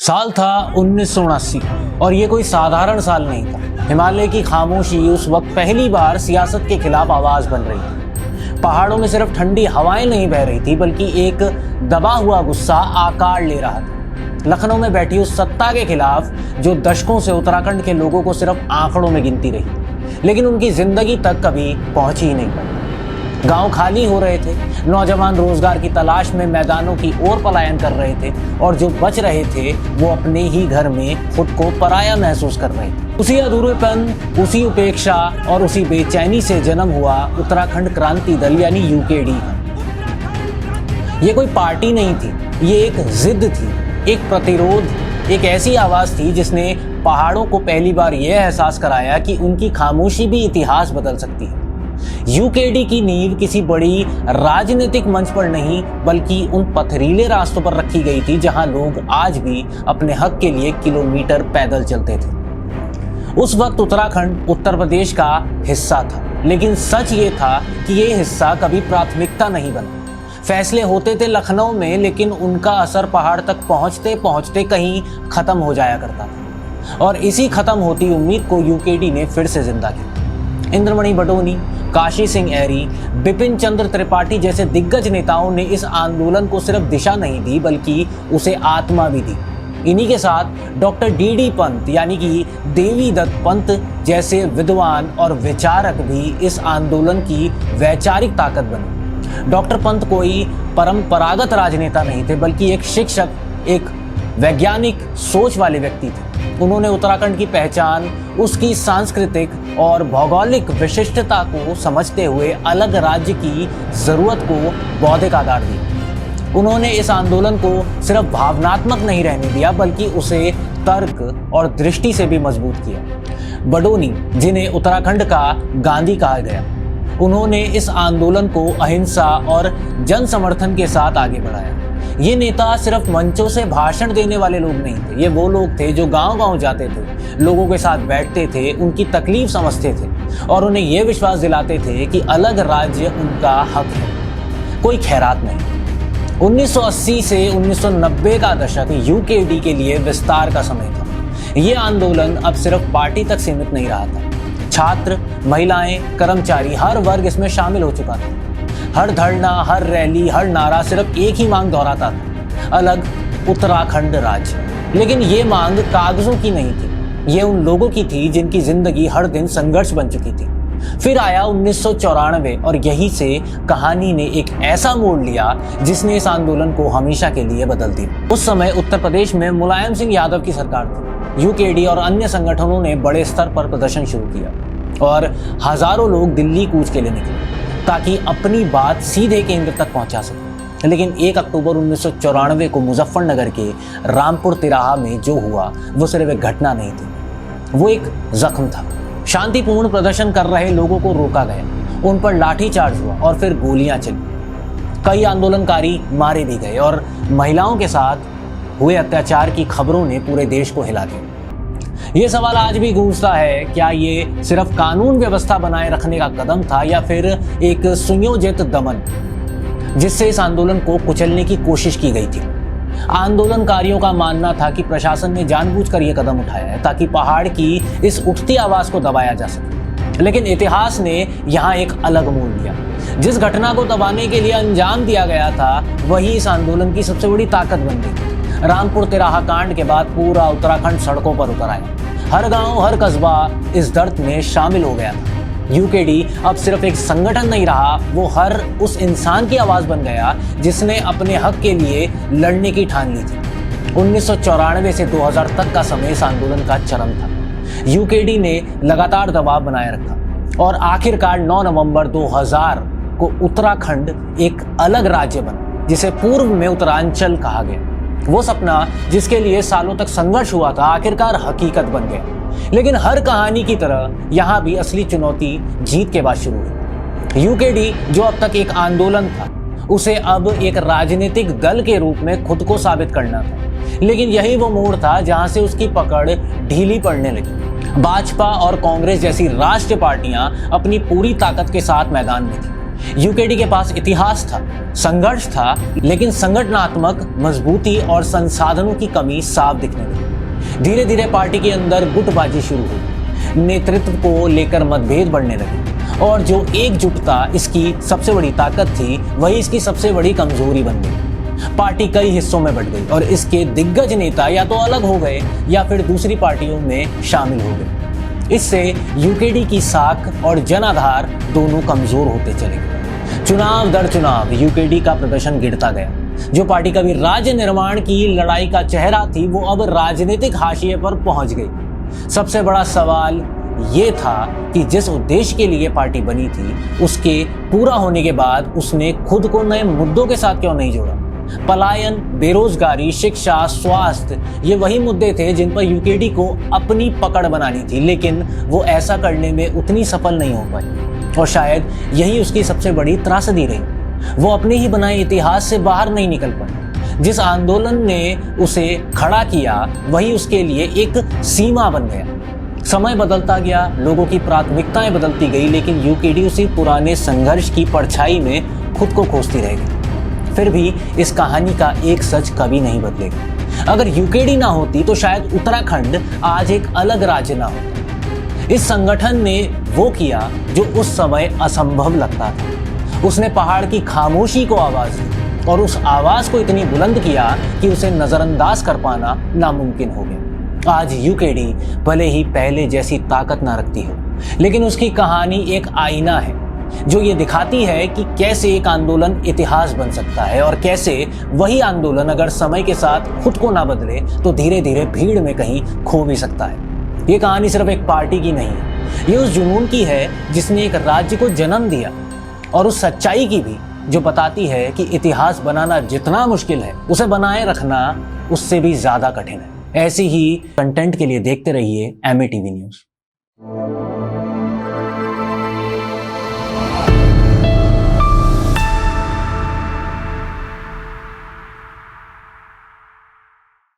साल था 1979 और ये कोई साधारण साल नहीं था। हिमालय की खामोशी उस वक्त पहली बार सियासत के खिलाफ आवाज बन रही थी। पहाड़ों में सिर्फ ठंडी हवाएं नहीं बह रही थी, बल्कि एक दबा हुआ गुस्सा आकार ले रहा था। लखनऊ में बैठी उस सत्ता के खिलाफ जो दशकों से उत्तराखंड के लोगों को सिर्फ आंकड़ों में गिनती रही, लेकिन उनकी जिंदगी तक कभी पहुंची ही नहीं पाई। गांव खाली हो रहे थे, नौजवान रोजगार की तलाश में मैदानों की ओर पलायन कर रहे थे और जो बच रहे थे वो अपने ही घर में खुद को पराया महसूस कर रहे थे। उसी अधूरेपन, उसी उपेक्षा और उसी बेचैनी से जन्म हुआ उत्तराखंड क्रांति दल यानी यूकेडी का। ये कोई पार्टी नहीं थी, ये एक जिद थी, एक प्रतिरोध, एक ऐसी आवाज थी जिसने पहाड़ों को पहली बार यह एहसास कराया कि उनकी खामोशी भी इतिहास बदल सकती है। यूकेडी की नींव किसी बड़ी राजनीतिक मंच पर नहीं, बल्कि उन पथरीले रास्तों पर रखी गई थी जहां लोग आज भी अपने हक के लिए किलोमीटर पैदल चलते थे। उस वक्त उत्तराखंड उत्तर प्रदेश का हिस्सा था, लेकिन सच ये था कि ये हिस्सा कभी प्राथमिकता नहीं बना। फैसले होते थे लखनऊ में, लेकिन उनका असर पहाड़ तक पहुंचते पहुंचते कहीं खत्म हो जाया करता था। और इसी खत्म होती उम्मीद को यूकेडी ने फिर से जिंदा किया। इंद्रमणि बडोनी, काशी सिंह ऐरी, बिपिन चंद्र त्रिपाठी जैसे दिग्गज नेताओं ने इस आंदोलन को सिर्फ दिशा नहीं दी, बल्कि उसे आत्मा भी दी। इन्हीं के साथ डॉक्टर डी पंत यानी कि देवी दत्त पंत जैसे विद्वान और विचारक भी इस आंदोलन की वैचारिक ताकत बने। डॉक्टर पंत कोई परंपरागत राजनेता नहीं थे, बल्कि एक शिक्षक, एक वैज्ञानिक सोच वाले व्यक्ति थे। उन्होंने उत्तराखंड की पहचान, उसकी सांस्कृतिक और भौगोलिक विशिष्टता को समझते हुए अलग राज्य की जरूरत को बौद्धिक आधार दिया। उन्होंने इस आंदोलन को सिर्फ भावनात्मक नहीं रहने दिया, बल्कि उसे तर्क और दृष्टि से भी मजबूत किया। बडोनी, जिन्हें उत्तराखंड का गांधी कहा गया, उन्होंने इस आंदोलन को अहिंसा और जन समर्थन के साथ आगे बढ़ाया। ये नेता सिर्फ मंचों से भाषण देने वाले लोग नहीं थे, ये वो लोग थे जो गांव-गांव जाते थे, लोगों के साथ बैठते थे, उनकी तकलीफ समझते थे और उन्हें ये विश्वास दिलाते थे कि अलग राज्य उनका हक है, कोई खैरात नहीं। 1980 से 1990 का दशक यूकेडी के लिए विस्तार का समय था। ये आंदोलन अब सिर्फ पार्टी तक सीमित नहीं रहा था। छात्र, महिलाएं, कर्मचारी, हर वर्ग इसमें शामिल हो चुका था। हर धरना, हर रैली, हर नारा सिर्फ एक ही मांग दोहराता था, अलग उत्तराखंड राज्य। लेकिन ये मांग कागजों की नहीं थी, ये उन लोगों की थी जिनकी जिंदगी हर दिन संघर्ष बन चुकी थी। फिर आया 1994 और यहीं से कहानी ने एक ऐसा मोड़ लिया जिसने इस आंदोलन को हमेशा के लिए बदल दिया। उस समय उत्तर प्रदेश में मुलायम सिंह यादव की सरकार थी। यूकेडी और अन्य संगठनों ने बड़े स्तर पर प्रदर्शन शुरू किया और हजारों लोग दिल्ली कूच के लिए निकले ताकि अपनी बात सीधे केंद्र तक पहुंचा सके। लेकिन 1 अक्टूबर 1994 को मुजफ्फरनगर के रामपुर तिराहा में जो हुआ वो सिर्फ एक घटना नहीं थी, वो एक जख्म था। शांतिपूर्ण प्रदर्शन कर रहे लोगों को रोका गया, उन पर लाठीचार्ज हुआ और फिर गोलियां चली। कई आंदोलनकारी मारे भी गए और महिलाओं के साथ हुए अत्याचार की खबरों ने पूरे देश को हिला दिया। ये सवाल आज भी गूंजता है, क्या ये सिर्फ कानून व्यवस्था बनाए रखने का कदम था या फिर एक सुनियोजित दमन जिससे इस आंदोलन को कुचलने की कोशिश की गई थी। आंदोलनकारियों का मानना था कि प्रशासन ने जानबूझकर यह कदम उठाया है ताकि पहाड़ की इस उठती आवाज को दबाया जा सके। लेकिन इतिहास ने यहाँ एक अलग मोड़ लिया। जिस घटना को दबाने के लिए अंजाम दिया गया था वही इस आंदोलन की सबसे बड़ी ताकत बन गई। रामपुर तिराहा कांड के बाद पूरा उत्तराखंड सड़कों पर उतर आया। हर गांव, हर कस्बा इस दर्द में शामिल हो गया था। यूकेडी अब सिर्फ एक संगठन नहीं रहा, वो हर उस इंसान की आवाज बन गया जिसने अपने हक के लिए लड़ने की ठान ली थी। 1994 से 2000 तक का समय इस आंदोलन का चरम था। यूकेडी ने लगातार दबाव बनाए रखा और आखिरकार 9 नवंबर 2000 को उत्तराखंड एक अलग राज्य बना, जिसे पूर्व में उत्तरांचल कहा गया। वो सपना जिसके लिए सालों तक संघर्ष हुआ था आखिरकार हकीकत बन गया। लेकिन हर कहानी की तरह यहाँ भी असली चुनौती जीत के बाद शुरू हुई। यूकेडी जो अब तक एक आंदोलन था, उसे अब एक राजनीतिक दल के रूप में खुद को साबित करना था। लेकिन यही वो मोड़ था जहाँ से उसकी पकड़ ढीली पड़ने लगी। भाजपा और कांग्रेस जैसी राष्ट्रीय पार्टियां अपनी पूरी ताकत के साथ मैदान में थी, यूकेडी के पास इतिहास था, संघर्ष था, लेकिन संगठनात्मक मजबूती और संसाधनों की कमी साफ दिखने लगी। धीरे धीरे पार्टी के अंदर गुटबाजी शुरू हुई, नेतृत्व को लेकर मतभेद बढ़ने लगे और जो एकजुटता इसकी सबसे बड़ी ताकत थी वही इसकी सबसे बड़ी कमजोरी बन गई। पार्टी कई हिस्सों में बंट गई और इसके दिग्गज नेता या तो अलग हो गए या फिर दूसरी पार्टियों में शामिल हो गए। इससे यूकेडी की साख और जनाधार दोनों कमजोर होते चले गए। चुनाव दर चुनाव यूकेडी का प्रदर्शन गिरता गया। जो पार्टी कभी राज्य निर्माण की लड़ाई का चेहरा थी वो अब राजनीतिक हाशिए पर पहुंच गई। सबसे बड़ा सवाल ये था कि जिस उद्देश्य के लिए पार्टी बनी थी उसके पूरा होने के बाद उसने खुद को नए मुद्दों के साथ क्यों नहीं जोड़ा। पलायन, बेरोजगारी, शिक्षा, स्वास्थ्य, ये वही मुद्दे थे जिन पर यूकेडी को अपनी पकड़ बनानी थी, लेकिन वो ऐसा करने में उतनी सफल नहीं हो पाई और शायद यही उसकी सबसे बड़ी त्रासदी रही। वो अपने ही बनाए इतिहास से बाहर नहीं निकल पाई। जिस आंदोलन ने उसे खड़ा किया वही उसके लिए एक सीमा बन गया। समय बदलता गया, लोगों की प्राथमिकताएं बदलती गई, लेकिन यूकेडी उसी पुराने संघर्ष की परछाई में खुद को खोजती रह गई। फिर भी इस कहानी का एक सच कभी नहीं बदलेगा। अगर यूकेडी ना होती तो शायद उत्तराखंड आज एक अलग राज्य ना होता। इस संगठन ने वो किया जो उस समय असंभव लगता था। उसने पहाड़ की खामोशी को आवाज दी और उस आवाज को इतनी बुलंद किया कि उसे नजरअंदाज कर पाना नामुमकिन हो गया। आज यूकेडी भले ही पहले जैसी ताकत ना रखती हो, लेकिन उसकी कहानी एक आईना है जो ये दिखाती है कि कैसे एक आंदोलन इतिहास बन सकता है और कैसे वही आंदोलन अगर समय के साथ खुद को ना बदले तो धीरे धीरे भीड़ में कहीं खो भी सकता है। ये कहानी सिर्फ एक पार्टी की नहीं है, ये उस जुनून की है जिसने एक राज्य को जन्म दिया और उस सच्चाई की भी जो बताती है कि इतिहास बनाना जितना मुश्किल है उसे बनाए रखना उससे भी ज्यादा कठिन है। ऐसी ही कंटेंट के लिए देखते रहिए MATV न्यूज।